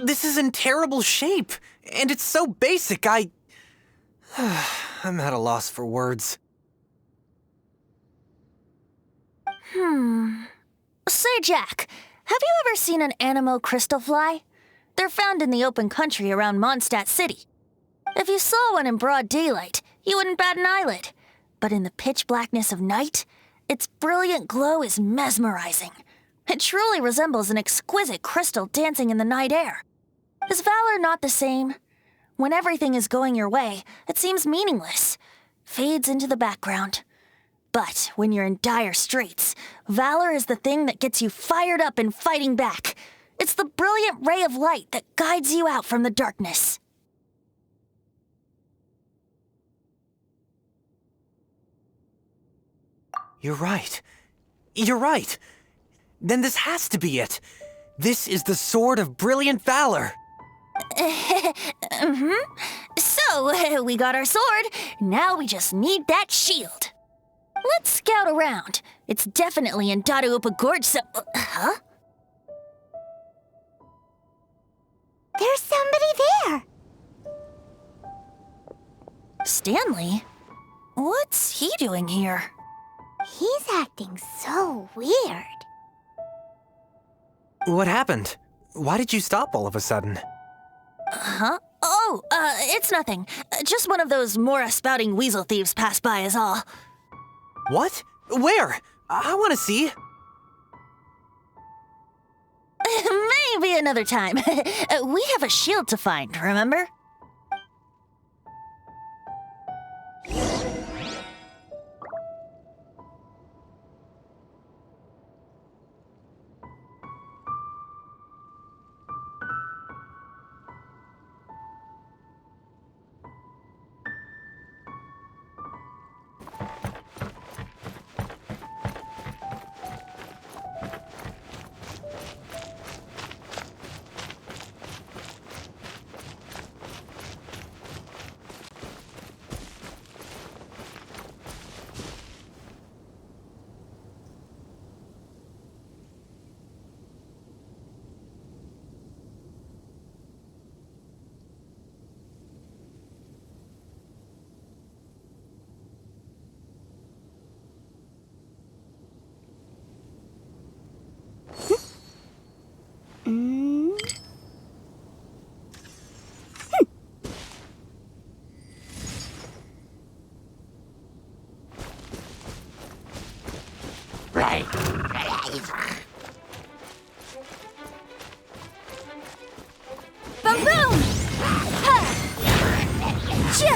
This is in terrible shape, and it's so basic, I'm at a loss for words. Say, Jack, have you ever seen an Anemo crystal fly? They're found in the open country around Mondstadt City. If you saw one in broad daylight, you wouldn't bat an eyelid. But in the pitch blackness of night, its brilliant glow is mesmerizing. It truly resembles an exquisite crystal dancing in the night air. Is valor not the same? When everything is going your way, it seems meaningless, fades into the background. But when you're in dire straits, valor is the thing that gets you fired up and fighting back. It's the brilliant ray of light that guides you out from the darkness. You're right. You're right. Then this has to be it. This is the Sword of Brilliant Valor. So, we got our sword. Now we just need that shield. Let's scout around. It's definitely in Dadaupa Gorge, so... Huh? There's somebody there! Stanley? What's he doing here? He's acting so weird. What happened? Why did you stop all of a sudden? Huh? Oh, it's nothing. Just one of those Mora-spouting weasel thieves passed by is all. What? Where? I want to see. Maybe another time. We have a shield to find, remember? Boom, boom! Ha! Cha!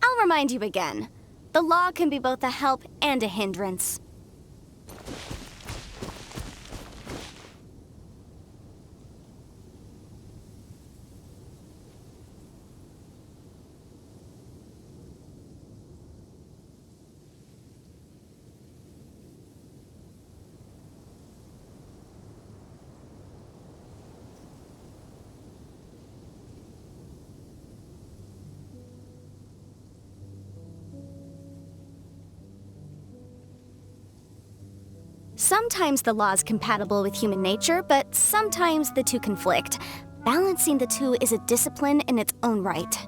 I'll remind you again. The law can be both a help and a hindrance. Sometimes the law is compatible with human nature, but sometimes the two conflict. Balancing the two is a discipline in its own right.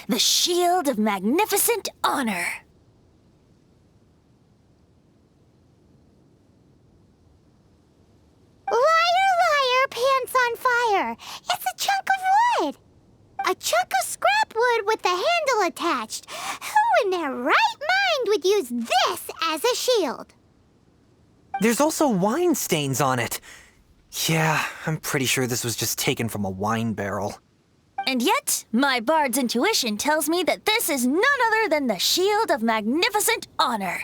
the shield of magnificent honor. Liar, liar, pants on fire. It's a chunk of wood. A chunk of scrap wood with the handle attached. Who in their right mind would use this as a shield? There's also wine stains on it. Yeah, I'm pretty sure this was just taken from a wine barrel. And yet, my bard's intuition tells me that this is none other than the shield of magnificent honor.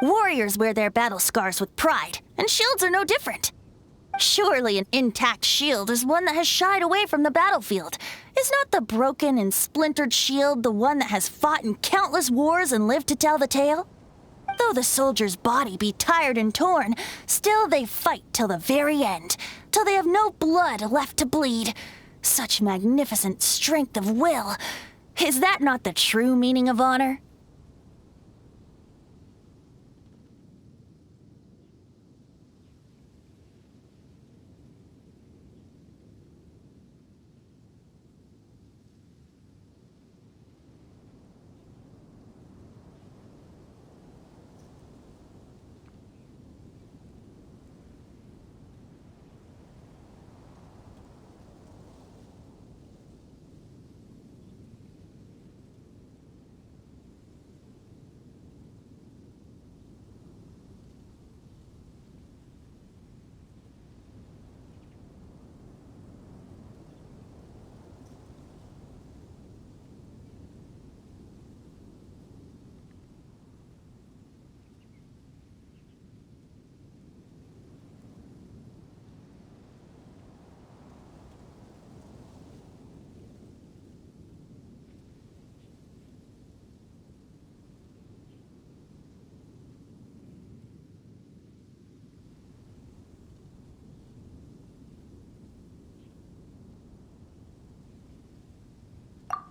Warriors wear their battle scars with pride, and shields are no different. Surely an intact shield is one that has shied away from the battlefield. Is not the broken and splintered shield the one that has fought in countless wars and lived to tell the tale? Though the soldier's body be tired and torn, still they fight till the very end, till they have no blood left to bleed. Such magnificent strength of will. Is that not the true meaning of honor?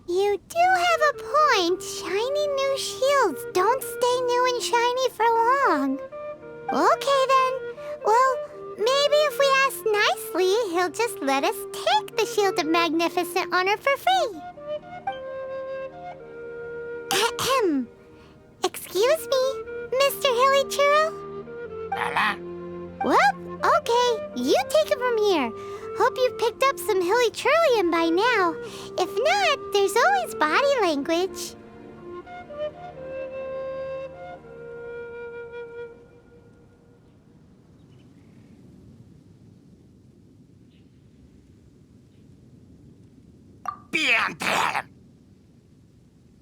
You do have a point. Shiny new shields don't stay new and shiny for long. Okay then. Well, maybe if we ask nicely, he'll just let us take the Shield of Magnificent Honor for free. Ahem. Excuse me, Mr. Hilly Churro? Well, okay. You take it from here. Hope you've picked up some Hilly Churlian by now. If not, there's always body language.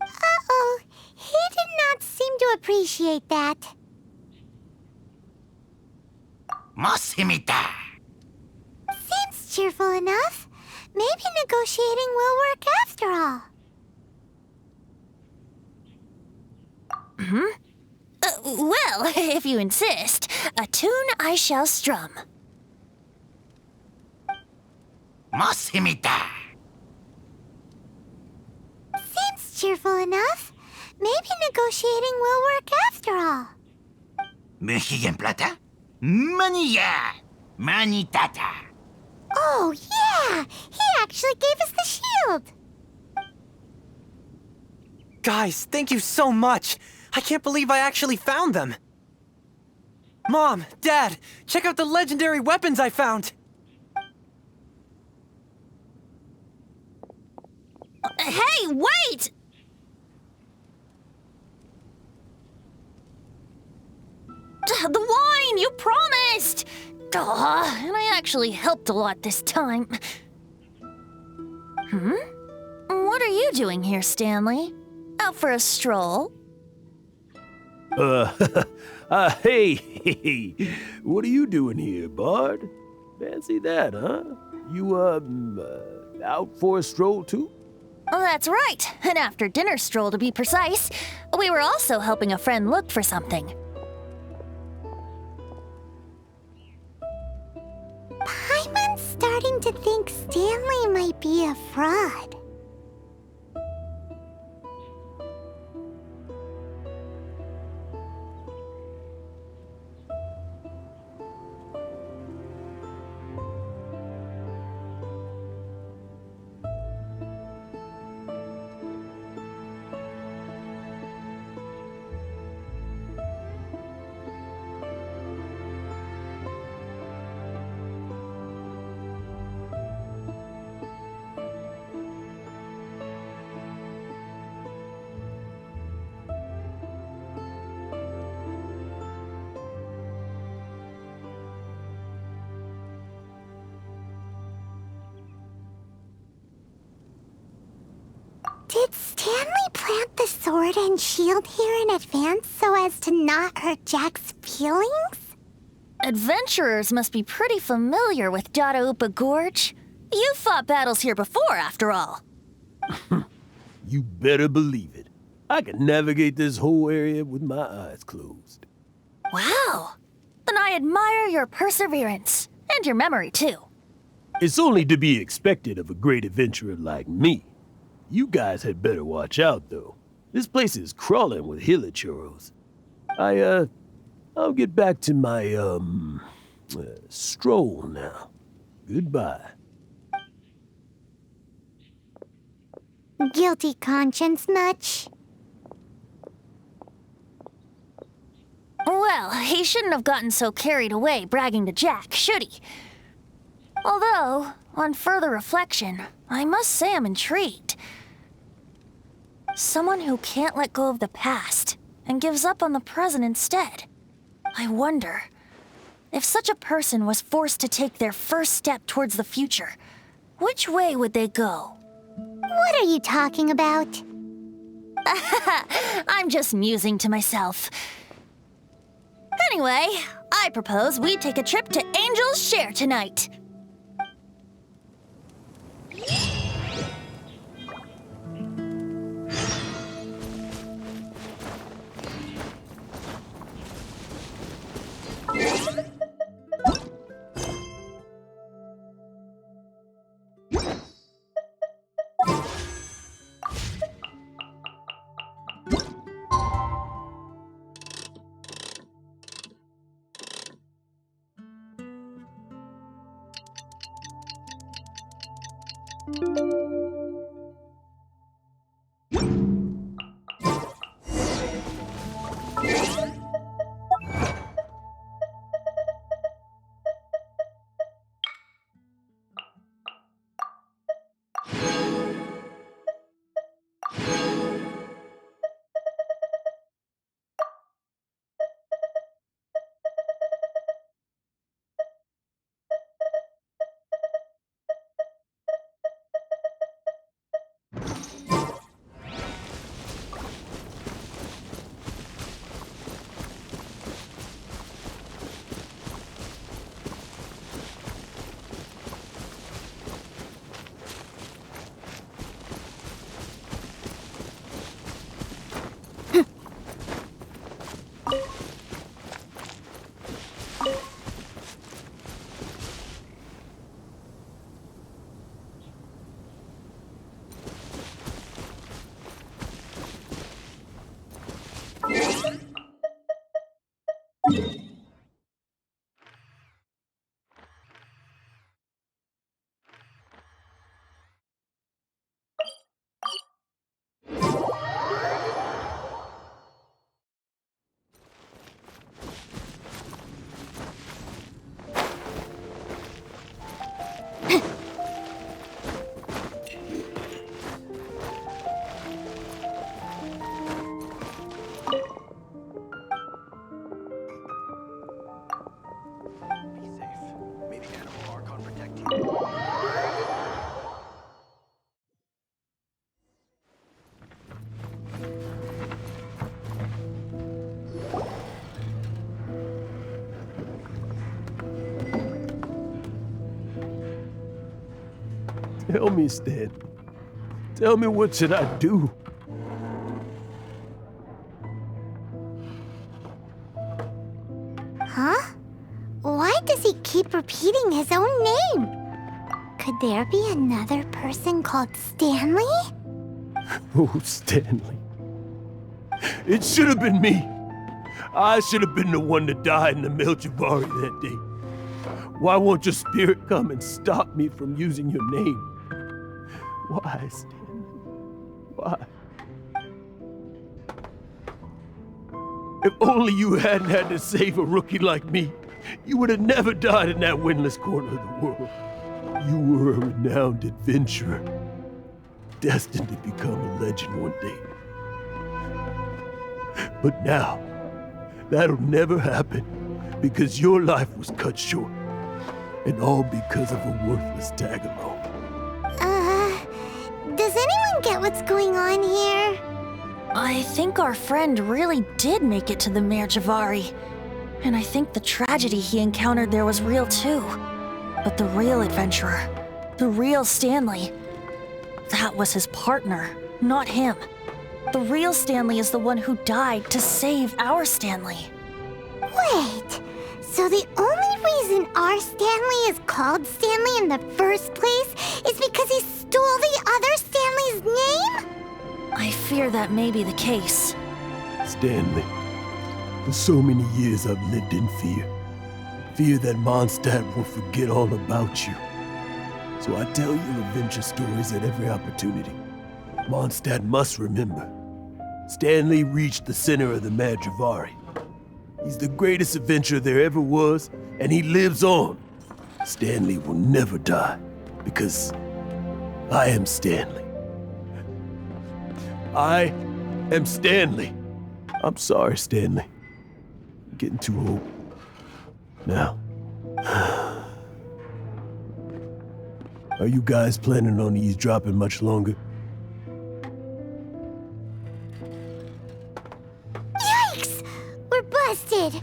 Uh-oh. He did not seem to appreciate that. Seems cheerful enough. Maybe negotiating will work after all. Well, if you insist, a tune I shall strum. Seems cheerful enough. Maybe negotiating will work after all. Mexican plata? Manilla! Manitata! Oh, yeah! He actually gave us the shield! Guys, thank you so much. I can't believe I actually found them. Mom, Dad, check out the legendary weapons I found. Hey, wait! The wine, you promised! And I actually helped a lot this time. What are you doing here, Stanley? Out for a stroll? Hey, what are you doing here, Bard? Fancy that, huh? You, out for a stroll too? Oh, that's right. An after-dinner stroll, to be precise. We were also helping a friend look for something. Paimon's starting to think Stanley might be a fraud. Did Stanley plant the sword and shield here in advance so as to not hurt Jack's feelings? Adventurers must be pretty familiar with Dadaupa Gorge. You fought battles here before, after all. You better believe it. I can navigate this whole area with my eyes closed. Wow. Then I admire your perseverance. And your memory, too. It's only to be expected of a great adventurer like me. You guys had better watch out, though. This place is crawling with hilichurros. I'll get back to my, stroll now. Goodbye. Guilty conscience much? Well, he shouldn't have gotten so carried away bragging to Jack, should he? Although, on further reflection, I must say I'm intrigued. Someone who can't let go of the past and gives up on the present instead. I wonder, if such a person was forced to take their first step towards the future, which way would they go? What are you talking about? I'm just musing to myself. Anyway, I propose we take a trip to Angel's Share tonight. Tell me, Stan. Tell me, what should I do? Huh? Why does he keep repeating his own name? Could there be another person called Stanley? Oh, Stanley. It should have been me. I should have been the one to die in the Melchivari that day. Why won't your spirit come and stop me from using your name? Why, Stanley? Why? If only you hadn't had to save a rookie like me, you would have never died in that windless corner of the world. You were a renowned adventurer, destined to become a legend one day. But now, that'll never happen because your life was cut short, and all because of a worthless tag-along. Does anyone don't get what's going on here. I think our friend really did make it to the Mare Javari. And I think the tragedy he encountered there was real too. But the real adventurer, the real Stanley, that was his partner, not him. The real Stanley is the one who died to save our Stanley. Wait, so the only reason our Stanley is called Stanley in the first place is because he stole the other Stanley's name? I fear that may be the case. Stanley, for so many years I've lived in fear. Fear that Mondstadt will forget all about you. So I tell you adventure stories at every opportunity. Mondstadt must remember. Stanley reached the center of the Mare Javari. He's the greatest adventurer there ever was, and he lives on. Stanley will never die, because I am Stanley. I am Stanley. I'm sorry, Stanley. I'm getting too old. Now, are you guys planning on eavesdropping much longer? Yikes! We're busted!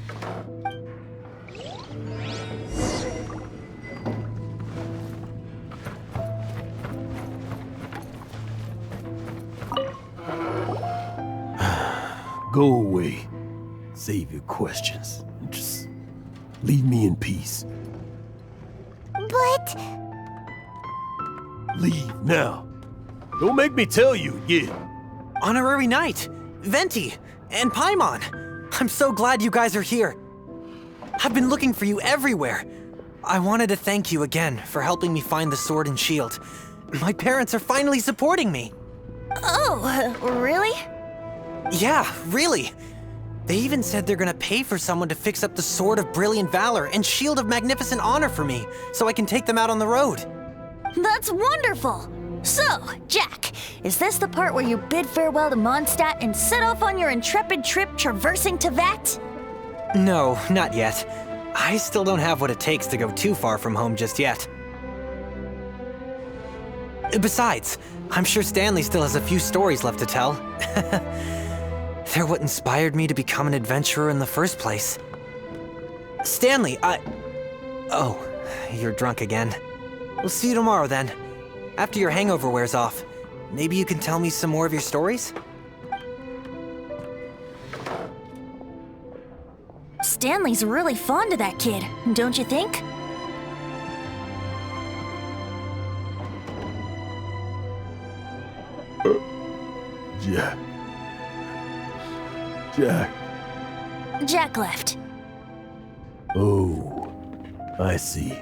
Go away. Save your questions. Just leave me in peace. But... Leave now. Don't make me tell you again. Honorary Knight, Venti, and Paimon. I'm so glad you guys are here. I've been looking for you everywhere. I wanted to thank you again for helping me find the sword and shield. My parents are finally supporting me. Oh, really? Yeah, really. They even said they're gonna pay for someone to fix up the Sword of Brilliant Valor and Shield of Magnificent Honor for me, so I can take them out on the road. That's wonderful! So, Jack, is this the part where you bid farewell to Mondstadt and set off on your intrepid trip traversing Tevat? No, not yet. I still don't have what it takes to go too far from home just yet. Besides, I'm sure Stanley still has a few stories left to tell. They're what inspired me to become an adventurer in the first place. Stanley, Oh, you're drunk again. We'll see you tomorrow then. After your hangover wears off. Maybe you can tell me some more of your stories? Stanley's really fond of that kid, don't you think? Jack. Jack. Jack left. Oh, I see.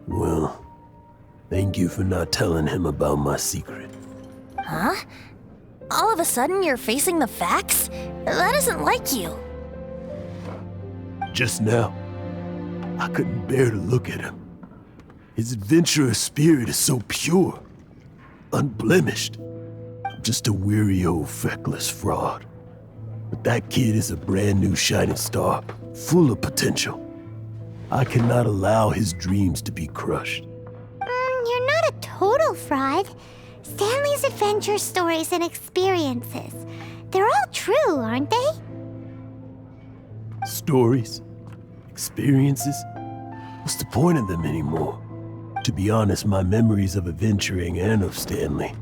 Well, thank you for not telling him about my secret. Huh? All of a sudden you're facing the facts? That isn't like you. Just now, I couldn't bear to look at him. His adventurous spirit is so pure, unblemished. I'm just a weary old feckless fraud. But that kid is a brand new shining star, full of potential. I cannot allow his dreams to be crushed. You're not a total fraud. Stanley's adventure stories and experiences, they're all true, aren't they? Stories? Experiences? What's the point of them anymore? To be honest, my memories of adventuring and of Stanley,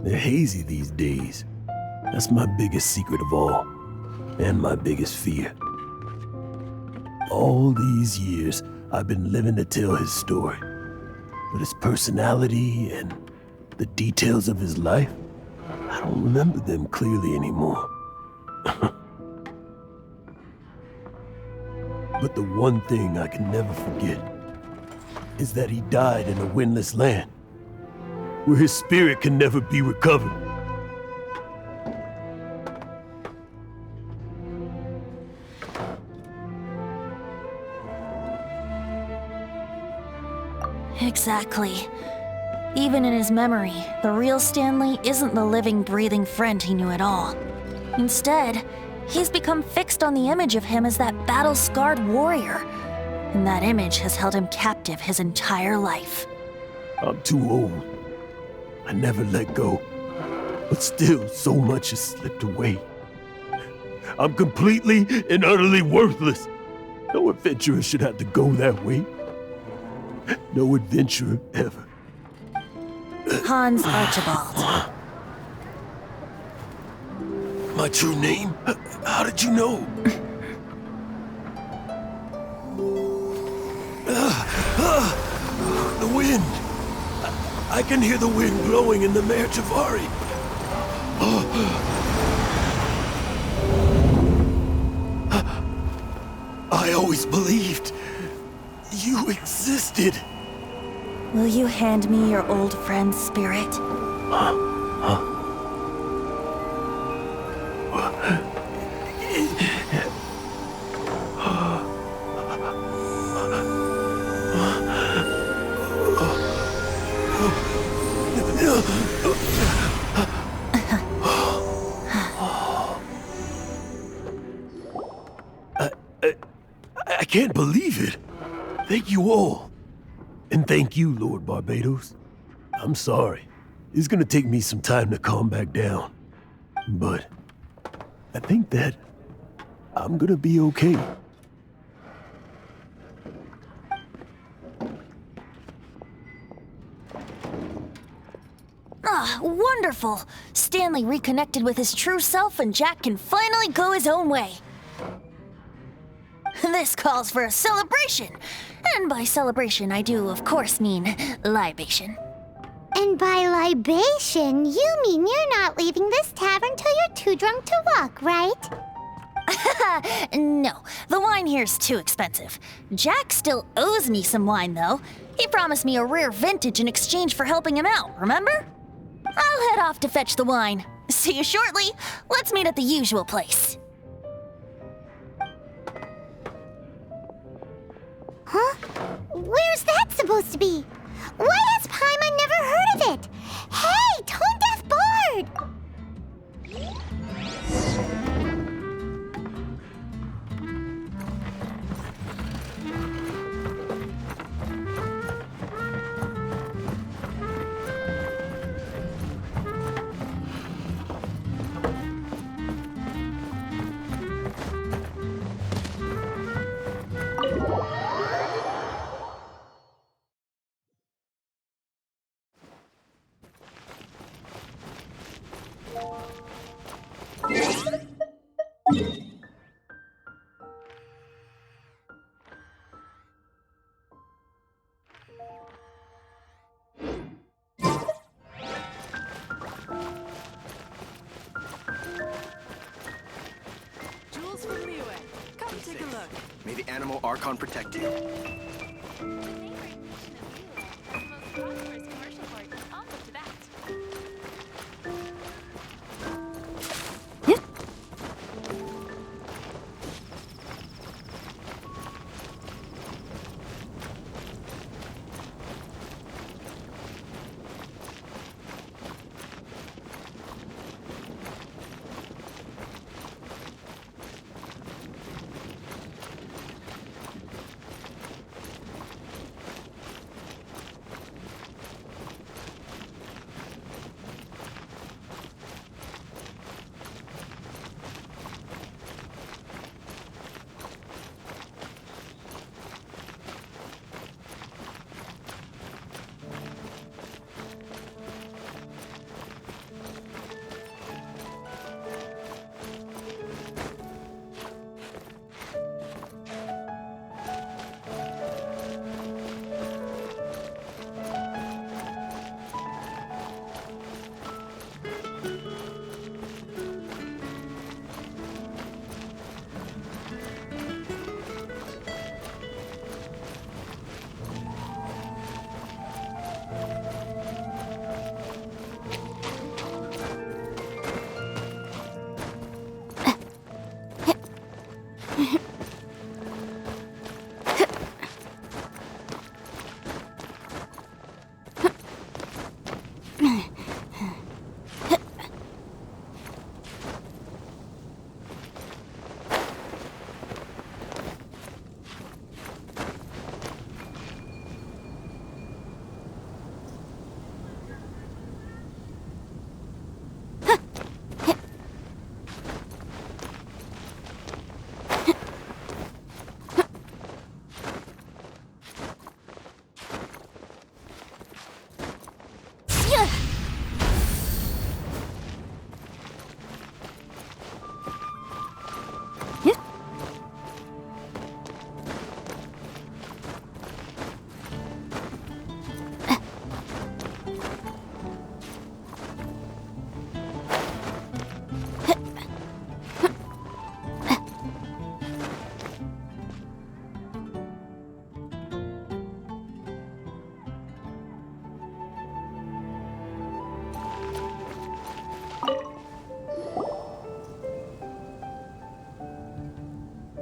they're hazy these days. That's my biggest secret of all, and my biggest fear. All these years, I've been living to tell his story. But his personality and the details of his life, I don't remember them clearly anymore. But the one thing I can never forget is that he died in a windless land, where his spirit can never be recovered. Exactly. Even in his memory, the real Stanley isn't the living, breathing friend he knew at all. Instead, he's become fixed on the image of him as that battle-scarred warrior, and that image has held him captive his entire life. I'm too old. I never let go. But still, so much has slipped away. I'm completely and utterly worthless. No adventurer should have to go that way. No adventurer ever. Hans Archibald. My true name? How did you know? The wind. I can hear the wind blowing in the Mare Javari. I always believed you existed. Will you hand me your old friend's spirit? I can't believe it. Thank you all. And thank you, Lord Barbados. I'm sorry. It's gonna take me some time to calm back down. But I think that I'm gonna be okay. Ah, wonderful! Stanley reconnected with his true self and Jack can finally go his own way. This calls for a celebration. And by celebration, I do, of course, mean libation. And by libation, you mean you're not leaving this tavern till you're too drunk to walk, right? No, the wine here's too expensive. Jack still owes me some wine, though. He promised me a rare vintage in exchange for helping him out, remember? I'll head off to fetch the wine. See you shortly. Let's meet at the usual place. Huh? Where's that supposed to be? Why has Paimon never heard of it? Hey, Tone Deaf Bard! Jewels from Liyue. Come take a look. May the animal Archon protect you.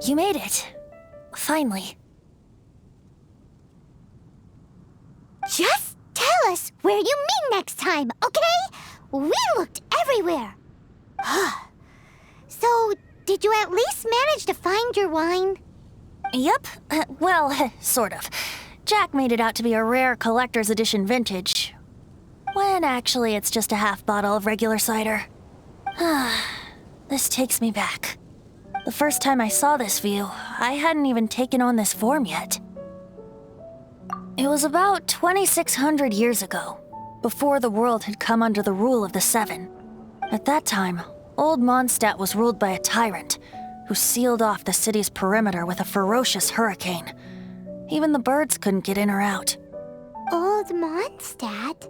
You made it. Finally. Just tell us where you meet next time, okay? We looked everywhere. So, did you at least manage to find your wine? Yep. Well, sort of. Jack made it out to be a rare collector's edition vintage, when actually it's just a half bottle of regular cider. This takes me back. The first time I saw this view, I hadn't even taken on this form yet. It was about 2,600 years ago, before the world had come under the rule of the Seven. At that time, Old Mondstadt was ruled by a tyrant who sealed off the city's perimeter with a ferocious hurricane. Even the birds couldn't get in or out. Old Mondstadt?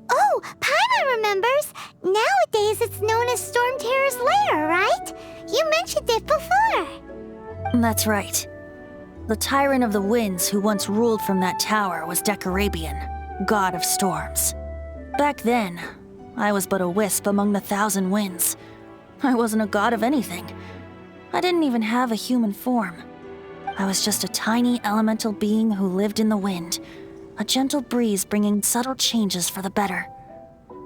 Oh, Paimon remembers! Nowadays it's known as Storm Terror's lair, right? You mentioned it before. That's right. The Tyrant of the Winds who once ruled from that tower was Decarabian, god of storms. Back then, I was but a wisp among the 1,000 winds. I wasn't a god of anything. I didn't even have a human form. I was just a tiny elemental being who lived in the wind, a gentle breeze bringing subtle changes for the better,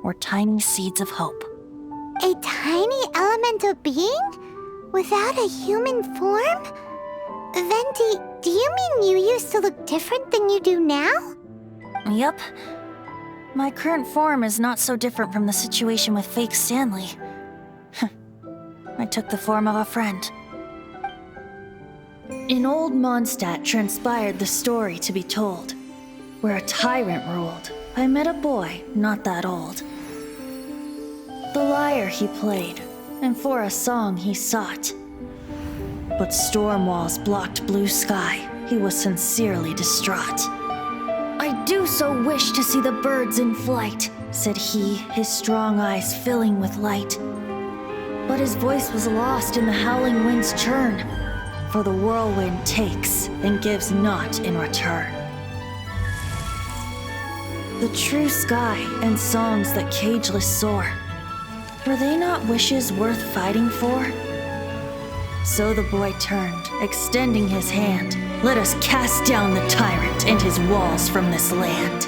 or tiny seeds of hope. A tiny elemental being? Without a human form? Venti, do you mean you used to look different than you do now? Yep. My current form is not so different from the situation with fake Stanley. I took the form of a friend. In Old Mondstadt transpired the story to be told. Where a tyrant ruled, I met a boy not that old. The lyre he played, and for a song he sought. But storm walls blocked blue sky, he was sincerely distraught. I do so wish to see the birds in flight, said he, his strong eyes filling with light. But his voice was lost in the howling wind's churn, for the whirlwind takes and gives not in return. The true sky and songs that cageless soar, were they not wishes worth fighting for? So the boy turned, extending his hand. Let us cast down the tyrant and his walls from this land.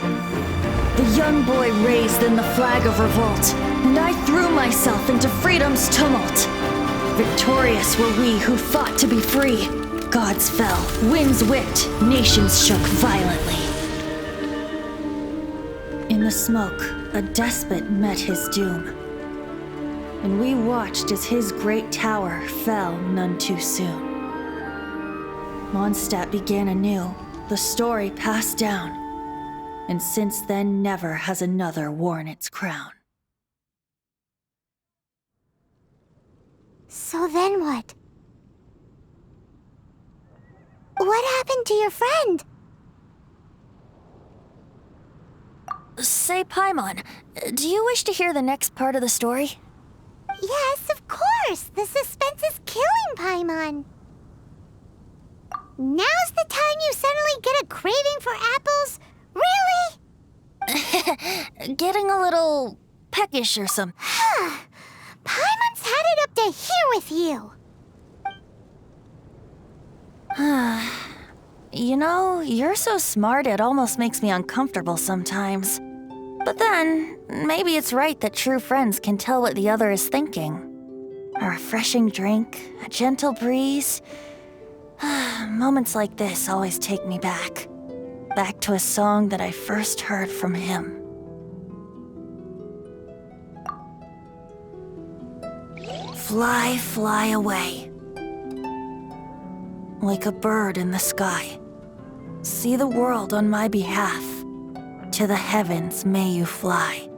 The young boy raised then the flag of revolt, and I threw myself into freedom's tumult. Victorious were we who fought to be free. Gods fell, winds whipped, nations shook violently. In the smoke, a despot met his doom, and we watched as his great tower fell none too soon. Mondstadt began anew, the story passed down, and since then never has another worn its crown. So then what? What happened to your friend? Say, Paimon, do you wish to hear the next part of the story? Yes, of course! The suspense is killing, Paimon! Now's the time you suddenly get a craving for apples? Really? Getting a little peckish or some. Paimon's had it up to here with you! You know, you're so smart it almost makes me uncomfortable sometimes. But then, maybe it's right that true friends can tell what the other is thinking. A refreshing drink, a gentle breeze. Moments like this always take me back. Back to a song that I first heard from him. Fly, fly away. Like a bird in the sky. See the world on my behalf. To the heavens may you fly.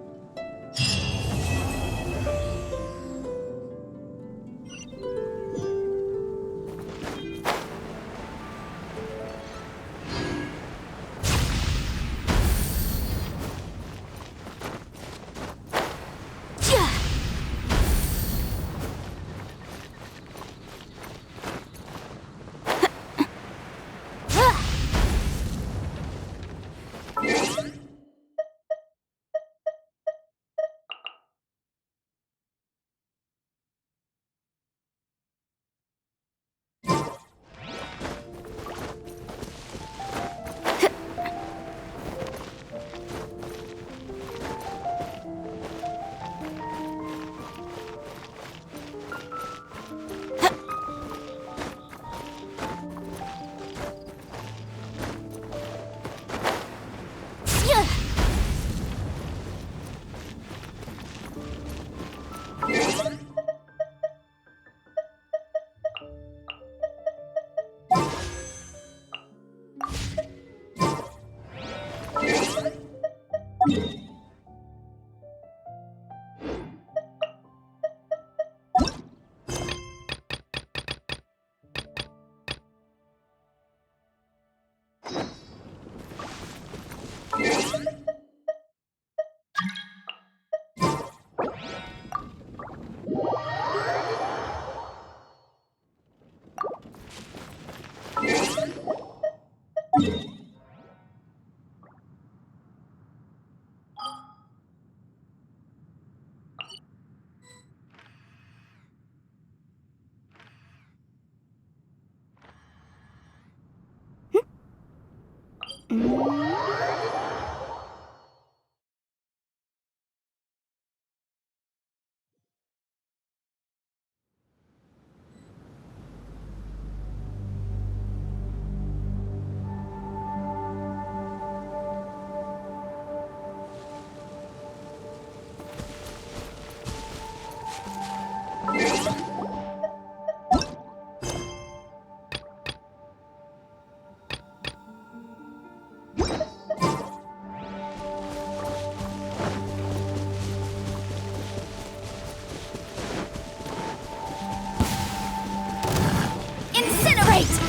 Incinerate!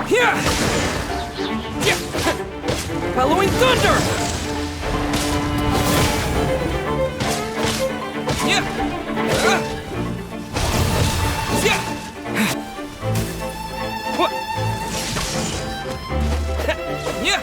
Yeah! Yeah! Bellowing thunder! Yeah! Yeah! What? Yeah!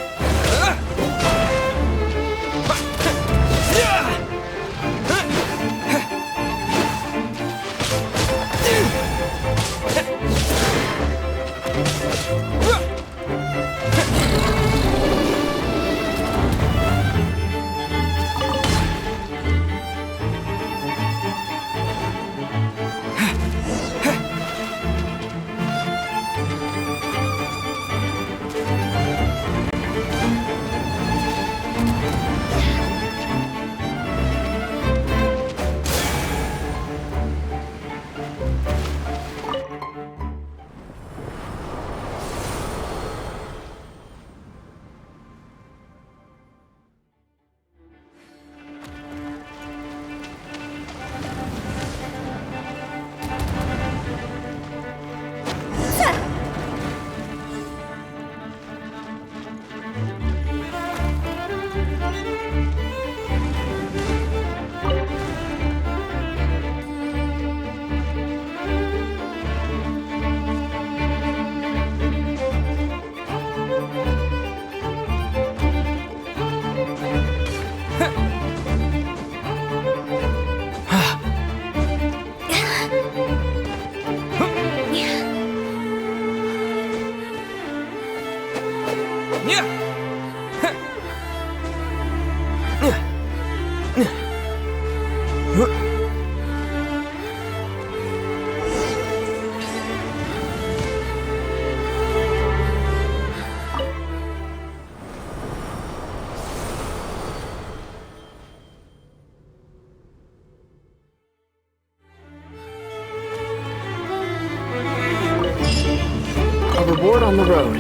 Hoverboard on the road.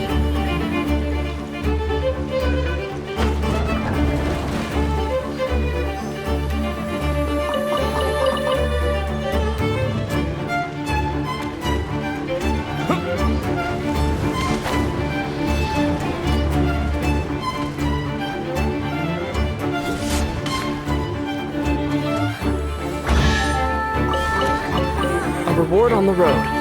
Hoverboard on the road.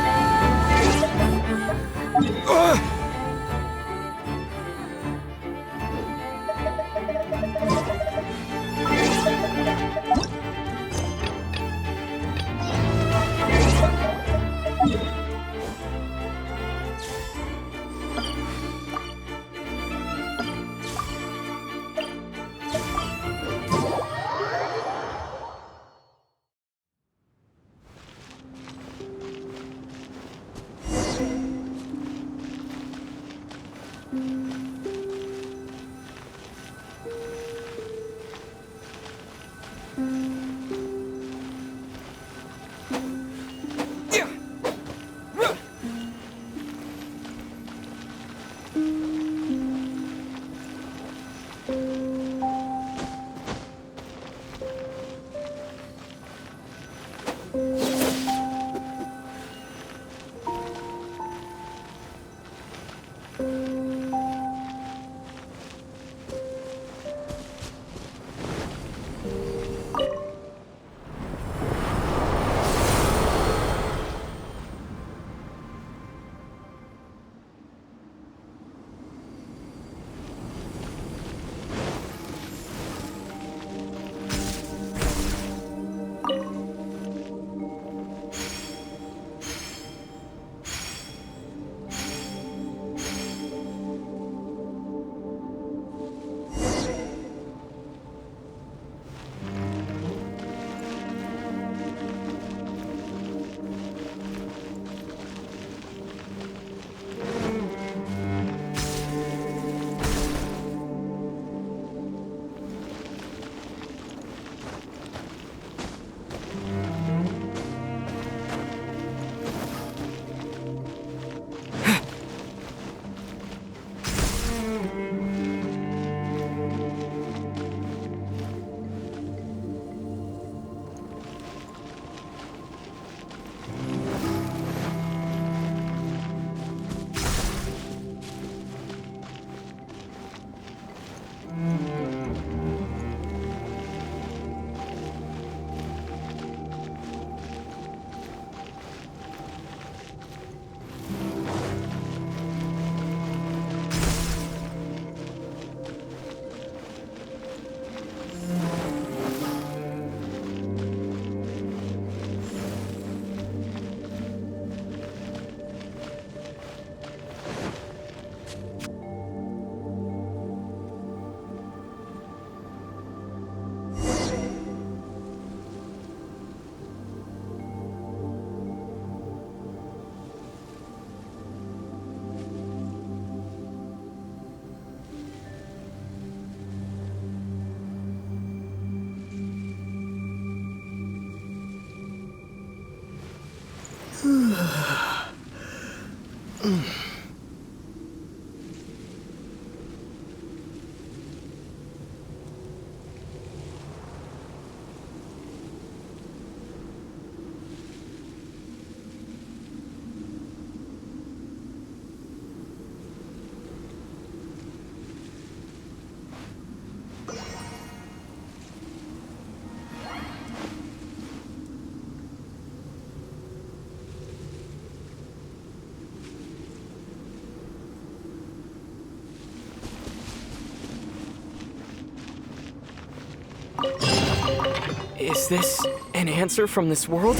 Is this an answer from this world?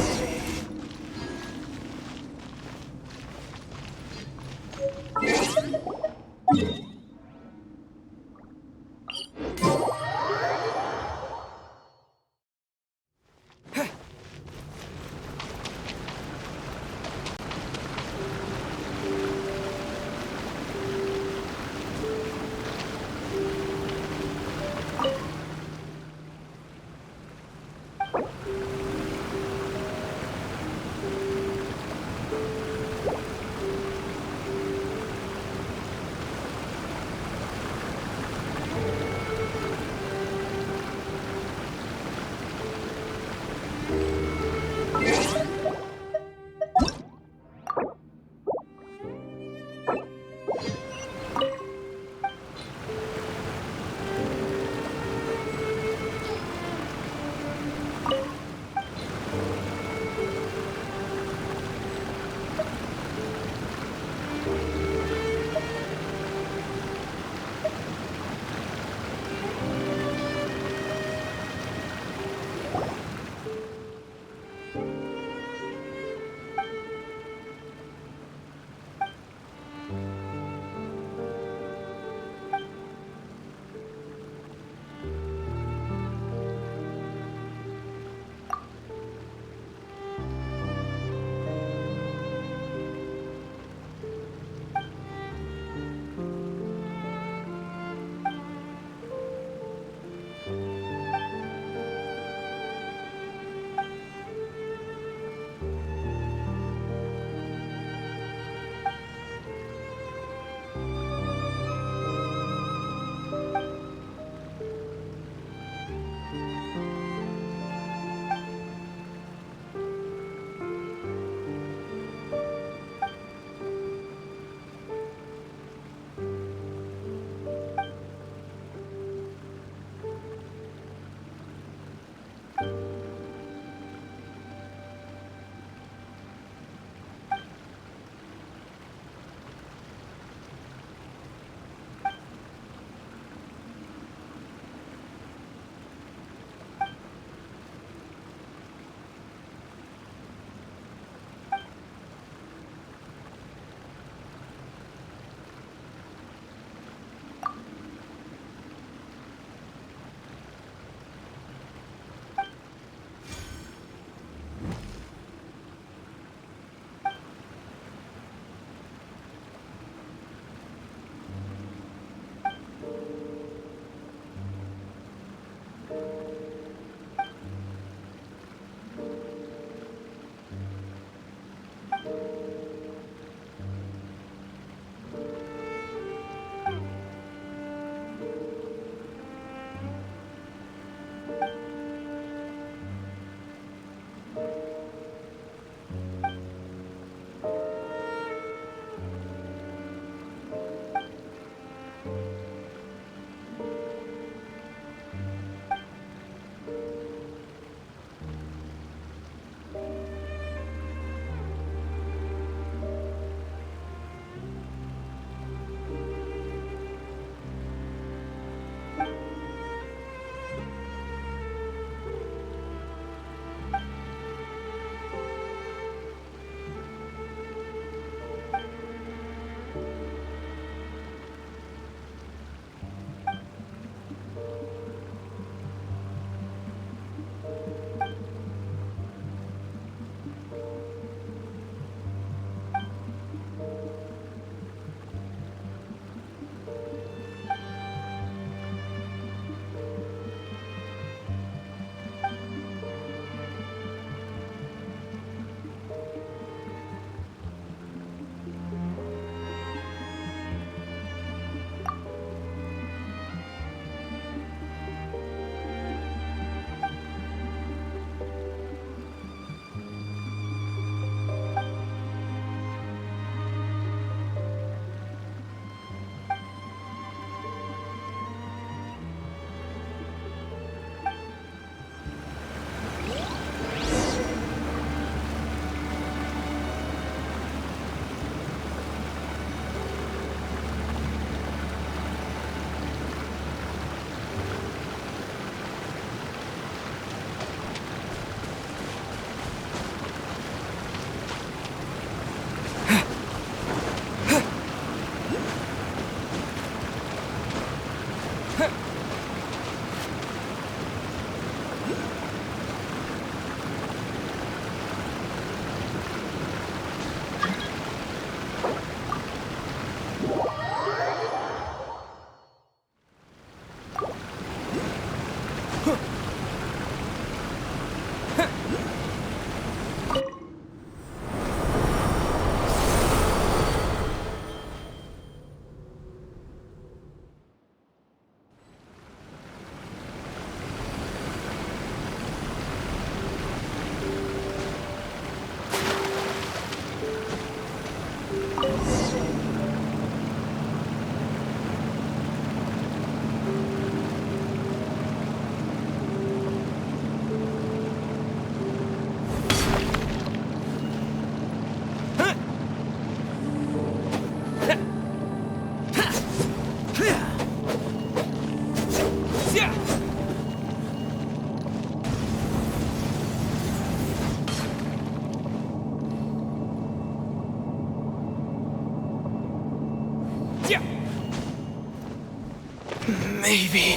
Maybe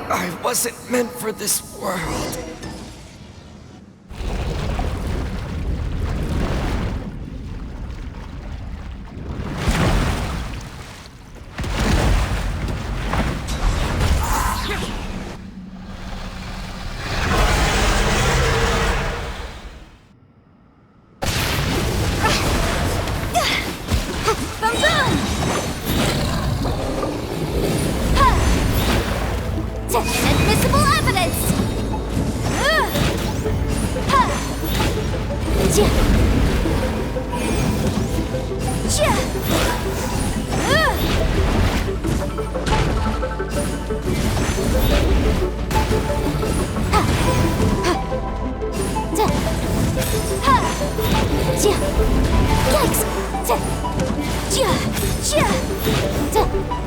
I wasn't meant for this world. Inadmissible evidence!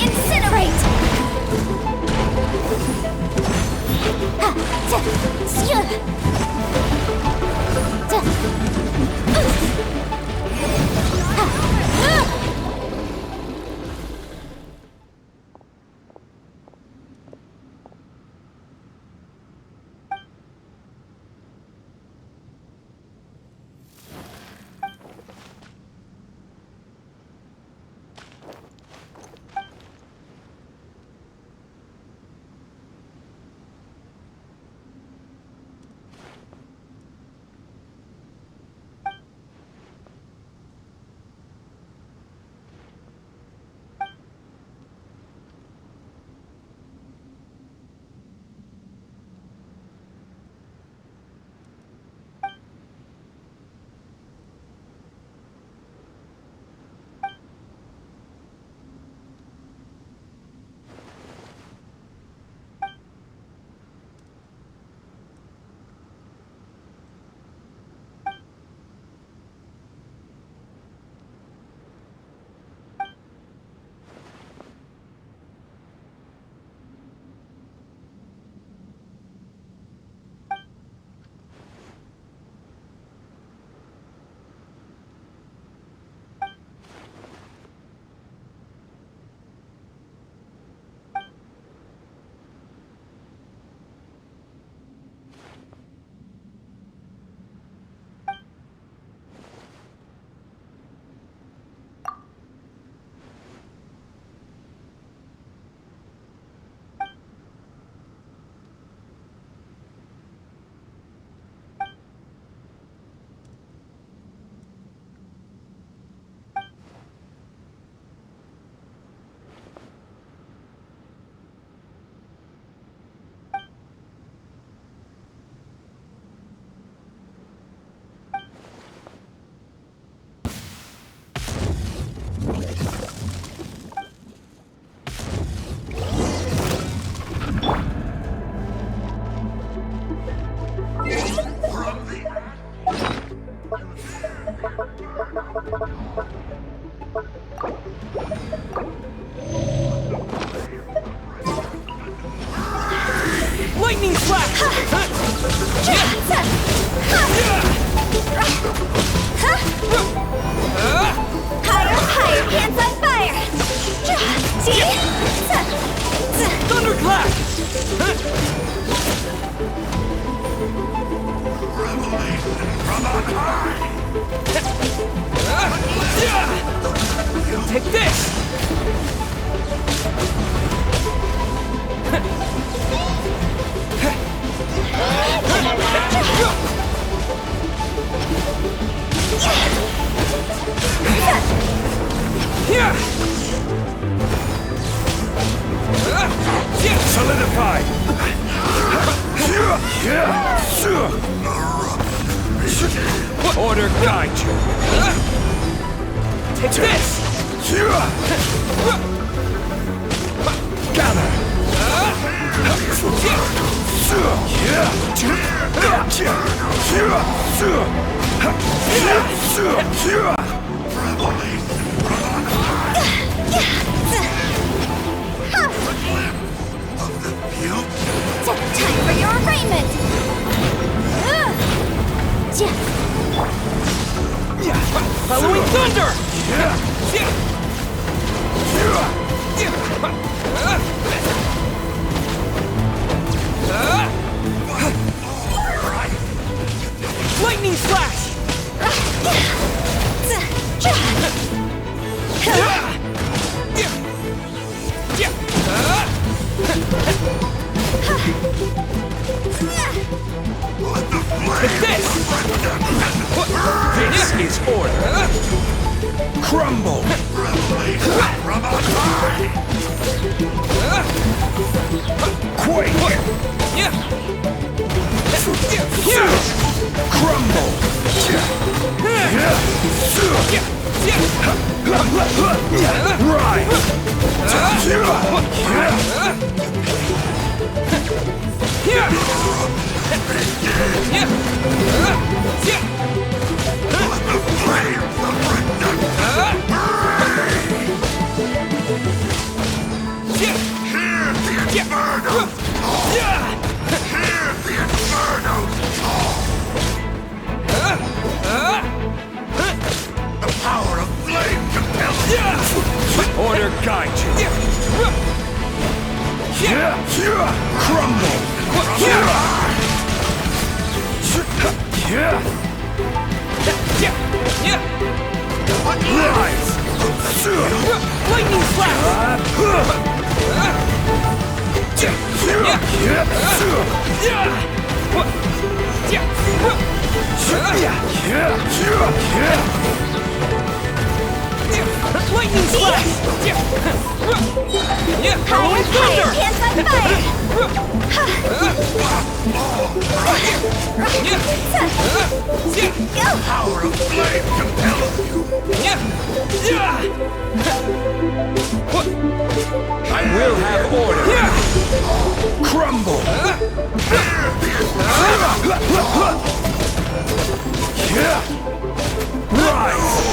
Incinerate! Lightning slash! Higher, higher, hands on fire! Thunderclap! Take this! Solidify! Order guide you! Take this! Gather! Time for your arraignment! Following thunder! Order guide you. Crumble. Rise. Lightning slap! Lightning slash! Higher fire, hands on fire! Go! Power of flame compels you. I will have order. Crumble. Rise.